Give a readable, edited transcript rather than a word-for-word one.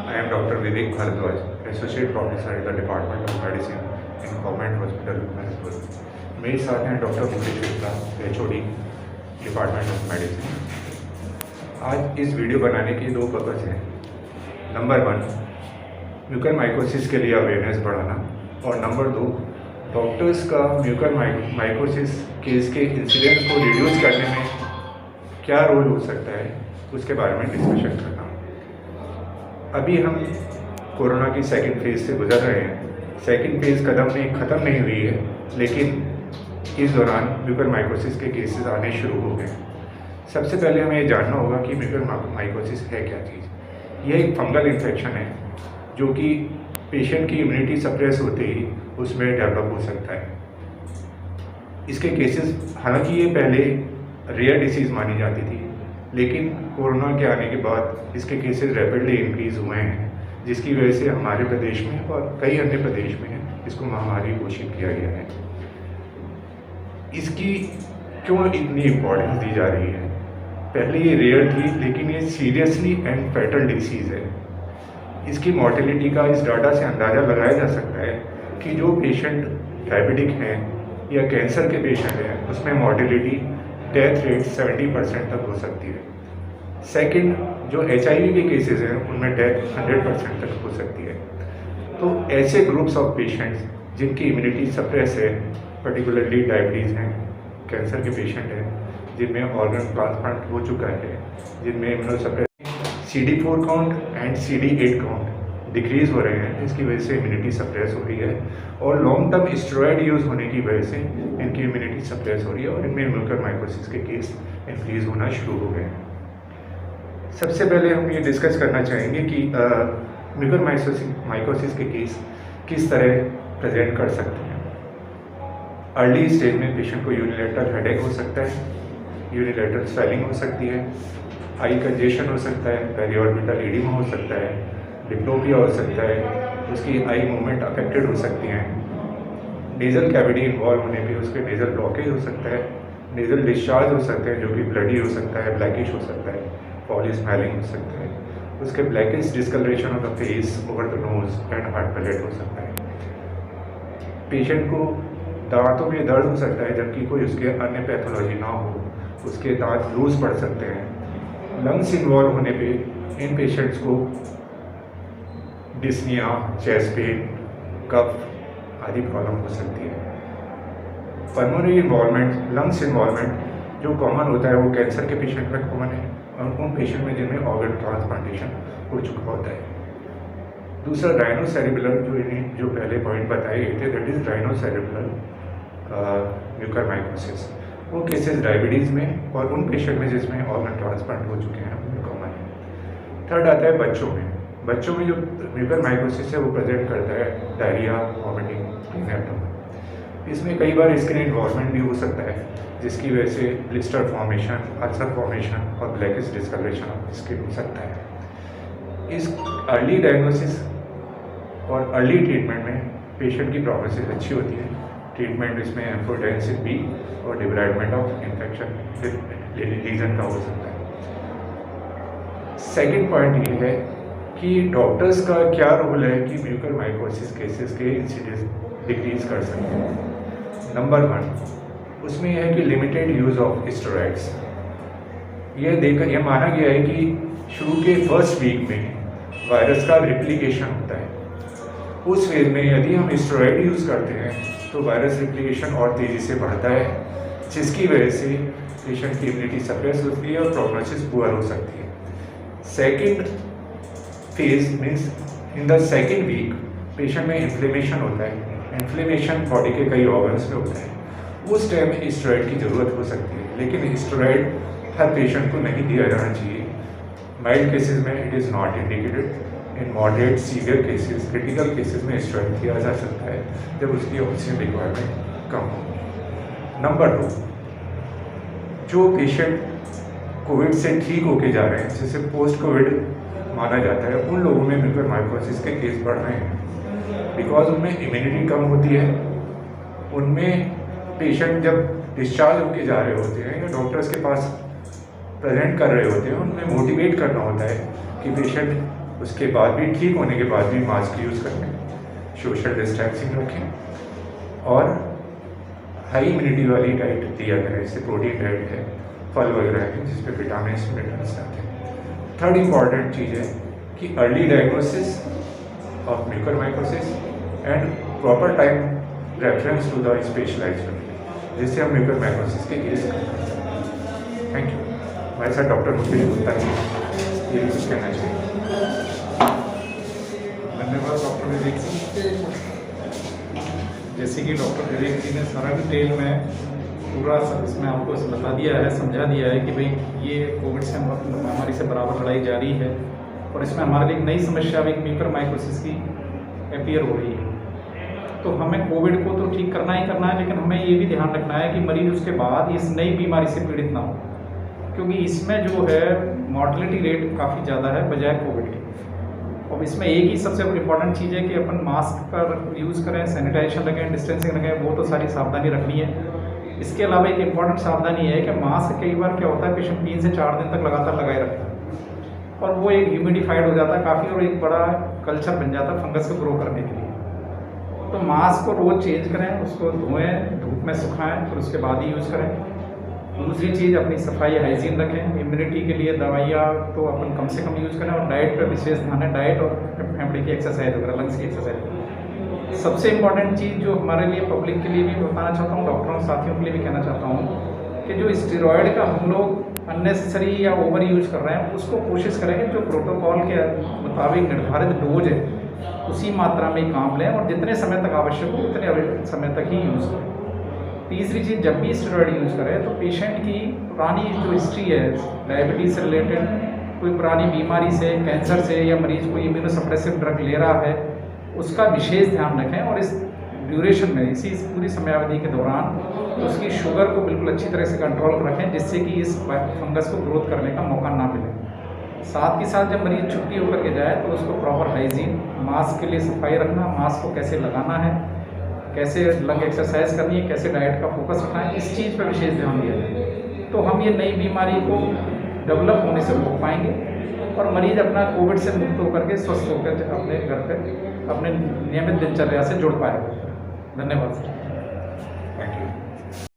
I am Dr. Vivek Bharadwaj, Associate Professor in the Department of Medicine in Government Hospital, Mahipur. मेरे साथ हैं doctor Mukesh Shukla, HOD department of medicine. आज इस video बनाने के दो पर्पज़ हैं। नंबर 1, म्यूकरमाइकोसिस के लिए अवेयरनेस बढ़ाना, और नंबर 2, डॉक्टर्स का म्यूकरमाइकोसिस केस के इंसिडेंस को रिड्यूस करने में क्या रोल हो सकता है, उसके बारे में डिस्कशन करना। अभी हम कोरोना की सेकंड फेज़ से गुजर रहे हैं। सेकंड फेज़ ख़त्म नहीं हुई है, लेकिन इस दौरान म्यूकरमाइकोसिस के केसेस आने शुरू हो गए। सबसे पहले हमें ये जानना होगा कि म्यूकरमाइकोसिस है क्या चीज़। यह एक फंगल इन्फेक्शन है जो कि पेशेंट की इम्यूनिटी सप्रेस होते ही उसमें डेवलप हो सकता है। इसके केसेस, हालांकि ये पहले रेयर डिसीज़ मानी जाती थी, लेकिन कोरोना के आने के बाद इसके केसेस रैपिडली इंक्रीज़ हुए हैं, जिसकी वजह से हमारे प्रदेश में और कई अन्य प्रदेश में इसको महामारी घोषित किया गया है। इसकी क्यों इतनी इम्पोर्टेंस दी जा रही है? पहले ये रेयर थी, लेकिन ये सीरियसली एंड फैटल डिसीज़ है। इसकी मॉर्टेलिटी का इस डाटा से अंदाज़ा लगाया जा सकता है कि जो पेशेंट डायबिटिक हैं या कैंसर के पेशेंट हैं, उसमें मॉर्टेलिटी डेथ रेट 70% तक हो सकती है। सेकंड, जो HIV के केसेस हैं, उनमें डेथ 100% तक हो सकती है। तो ऐसे ग्रुप्स ऑफ पेशेंट्स जिनकी इम्यूनिटी सप्रेस है, पर्टिकुलरली डायबिटीज़ हैं, कैंसर के पेशेंट हैं, जिनमें ऑर्गन ट्रांसप्लांट हो चुका है, जिनमें इम्यूनोसप्रेस CD4 count and CD8 count decrease हो रहे हैं, जिसकी वजह से इम्यूनिटी सप्रेस हो रही है, और लॉन्ग टर्म स्टेरॉयड यूज़ होने की वजह से इनकी इम्यूनिटी सप्रेस हो रही है, और इनमें म्यूकरमाइकोसिस के केस इंक्रीज़ होना शुरू हो गए हैं। सबसे पहले हम ये डिस्कस करना चाहेंगे कि म्यूकरमाइकोसिस के केस किस तरह प्रेजेंट कर सकते हैं। अर्ली स्टेज में पेशेंट को यूनिलेटरल हेडेक हो सकता है, यूनिलेटरल स्वेलिंग हो सकती है, आई कंजेशन हो सकता है, पेरिऑर्बिटल एडिमा हो सकता है, डिप्लोपिया हो सकता है, उसकी आई मूवमेंट अफेक्टेड हो सकती हैं, नेज़ल कैविटी इन्वॉल्व होने पे उसके नेज़ल ब्लॉकेज हो सकता है, नेज़ल डिस्चार्ज हो सकते हैं जो कि ब्लडी हो सकता है, ब्लैकिश हो सकता है, फॉली स्मेलिंग हो सकता है, उसके blackish discoloration of the face, over the nose and hard palate हो सकता है। पेशेंट को दांतों में दर्द हो सकता है, जबकि कोई उसके अन्य पैथोलॉजी ना हो, उसके दांत लूज पड़ सकते हैं। लंग्स इन्वॉल्व होने पे इन पेशेंट्स को डिस्निया, चेस्ट पेन, कफ आदि प्रॉब्लम हो सकती है। पल्मोनरी इन्वॉल्वमेंट, लंग्स इन्वॉल्वमेंट जो कॉमन होता है वो कैंसर के पेशेंट में कॉमन है, और उन पेशेंट में जिनमें ऑर्गन ट्रांसप्लांटेशन हो चुका होता है। दूसरा, राइनोसेरिब्रल, जो पहले पॉइंट बताए गए थे, दैट इज़ राइनोसेरिब्रल म्यूकरमाइकोसिस। वो केसेस डायबिटीज़ में और उन पेशेंट में जिसमें ऑर्गन ट्रांसप्लांट हो चुके हैं उनमें कॉमन है। थर्ड आता है बच्चों में। बच्चों में जो म्यूकरमाइकोसिस है वो प्रेजेंट करता है डायरिया, वॉमिटिंग, पेन एब्डोमेन। इसमें कई बार स्किन इन्वॉल्वमेंट भी हो सकता है, जिसकी वजह से ब्लिस्टर फॉर्मेशन, अल्सर फॉर्मेशन और ब्लैकिश डिस्कलरेशन ऑफ स्किन हो सकता है। इस अर्ली डायग्नोसिस और अर्ली ट्रीटमेंट में पेशेंट की प्रोग्नोसिस अच्छी होती है। ट्रीटमेंट इसमें एम्फोटेंसिव बी और डिब्राइडमेंट ऑफ इन्फेक्शन लीजन का हो सकता है। सेकेंड पॉइंट ये है कि डॉक्टर्स का क्या रोल है कि म्यूकरमाइकोसिस केसेस के इंसिडेंस डिक्रीज कर सकते हैं। नंबर 1, उसमें यह है कि लिमिटेड यूज़ ऑफ स्टेरॉइड्स। यह माना गया है कि शुरू के फर्स्ट वीक में वायरस का रिप्लिकेशन होता है। उस फेज में यदि हम स्टेरॉइड यूज़ करते हैं तो वायरस रिप्लिकेशन और तेज़ी से बढ़ता है, जिसकी वजह से पेशेंट की इम्यूनिटी सप्रेस होती है और प्रोग्नोसिस पुअर हो सकती है। Second phase means in the second week patient में इन्फ्लेमेशन होता है। इन्फ्लेमेशन बॉडी के कई ऑर्गन्स में होता है। उस टाइम में स्टेरॉइड की ज़रूरत हो सकती है, लेकिन स्टेरॉइड हर पेशेंट को नहीं दिया जाना चाहिए। माइल्ड केसेस में it is not indicated. In moderate severe cases, critical cases में स्टेरॉइड दिया जा सकता है जब उसकी ऑक्सीजन रिक्वायरमेंट कम हो। नंबर 2, जो पेशेंट कोविड से ठीक होके जा रहे हैं, जिसे पोस्ट कोविड माना जाता है, उन लोगों में म्यूकरमाइकोसिस के केस बढ़ रहे हैं, बिकॉज उनमें इम्यूनिटी कम होती है। उनमें पेशेंट जब डिस्चार्ज होके जा रहे होते हैं या डॉक्टर्स के पास प्रेजेंट कर रहे होते हैं, उनमें मोटिवेट करना होता है कि पेशेंट उसके बाद भी, ठीक होने के बाद भी मास्क यूज़ करें, सोशल डिस्टेंसिंग रखें और हाई इम्यूनिटी वाली डाइट दिया करें, जैसे प्रोटीन डाइट है, फल वगैरह है जिसपे विटामिन मिनरल्स आते हैं। थर्ड इम्पॉर्टेंट चीज़ है कि early diagnosis of mucormycosis and proper time reference to the specialized, जिससे हम म्यूकरमाइकोसिस के केस कर सकते हैं। Thank you. हमारे साथ डॉक्टर मुकेश गुप्ता जी, ये भी कुछ कहना चाहिए। धन्यवाद डॉक्टर विवेक सिंह। जैसे कि डॉक्टर विवेक जी ने सारा डिटेल में पूरा इसमें आपको बता दिया है, समझा दिया है कि भाई ये कोविड से महामारी से बराबर लड़ाई जारी है और इसमें हमारे लिए एक नई समस्या एक म्यूकरमाइकोसिस की अपीयर हो रही है। तो हमें कोविड को तो ठीक करना ही करना है, लेकिन हमें ये भी ध्यान रखना है कि मरीज उसके बाद इस नई बीमारी से पीड़ित ना हो, क्योंकि इसमें जो है मॉर्टलिटी रेट काफ़ी ज़्यादा है बजाय कोविड के। और इसमें एक ही सबसे इम्पॉर्टेंट चीज़ है कि अपन मास्क का यूज़ करें, सैनिटाइजेशन रखें, डिस्टेंसिंग रखें, वो तो सारी सावधानी रखनी है। इसके अलावा एक इम्पॉर्टेंट सावधानी है कि मास्क कई बार क्या होता है पेशेंट 3 से 4 दिन तक लगातार लगाए रखता है और वो एक ह्यूमिडिफाइड हो जाता है काफ़ी और एक बड़ा कल्चर बन जाता है फंगस को ग्रो करने के लिए। तो मास्क को रोज़ चेंज करें, उसको धोएं, धूप में सुखाएं, फिर उसके बाद ही यूज़ करें। दूसरी चीज़ अपनी सफाई हाइजीन रखें। इम्यूनिटी के लिए दवाइयाँ तो अपन कम से कम यूज़ करें और डाइट पर विशेष ध्यान है, डाइट और फेफड़े की एक्सरसाइज वगैरह, लंग्स की एक्सरसाइज। सबसे इम्पॉर्टेंट चीज़ जो हमारे लिए पब्लिक के लिए भी बताना चाहता हूँ, डॉक्टरों साथियों के लिए भी कहना चाहता हूँ कि जो स्टेरॉयड का हम लोग अननेसेसरी या ओवर यूज़ कर रहे हैं उसको कोशिश करेंगे जो प्रोटोकॉल के मुताबिक निर्धारित डोज है उसी मात्रा में ही काम लें और जितने समय तक आवश्यक हो उतने समय तक ही यूज़ करें। तीसरी चीज़, जब भी स्टेरॉयड यूज़ करें तो पेशेंट की पुरानी जो हिस्ट्री है डायबिटीज़ से रिलेटेड, कोई पुरानी बीमारी से, कैंसर से, या मरीज़ कोई इम्यूनोसप्रेसिव ड्रग ले रहा है, उसका विशेष ध्यान रखें और इस ड्यूरेशन में, इसी पूरी समयावधि के दौरान उसकी शुगर को बिल्कुल अच्छी तरह से कंट्रोल रखें जिससे कि इस फंगस को ग्रोथ करने का मौका ना मिले। साथ ही साथ जब मरीज़ छुट्टी होकर के जाए तो उसको प्रॉपर हाइजीन, मास्क के लिए सफाई रखना, मास्क को कैसे लगाना है, कैसे लंग एक्सरसाइज करनी है, कैसे डाइट का फोकस रखना है, इस चीज़ पर विशेष ध्यान दिया जाए। तो हम ये नई बीमारी को डेवलप होने से रोक पाएंगे और मरीज़ अपना कोविड से मुक्त होकर के स्वस्थ होकर अपने घर पर अपने नियमित दिनचर्या से जुड़ पाएगा। धन्यवाद सर।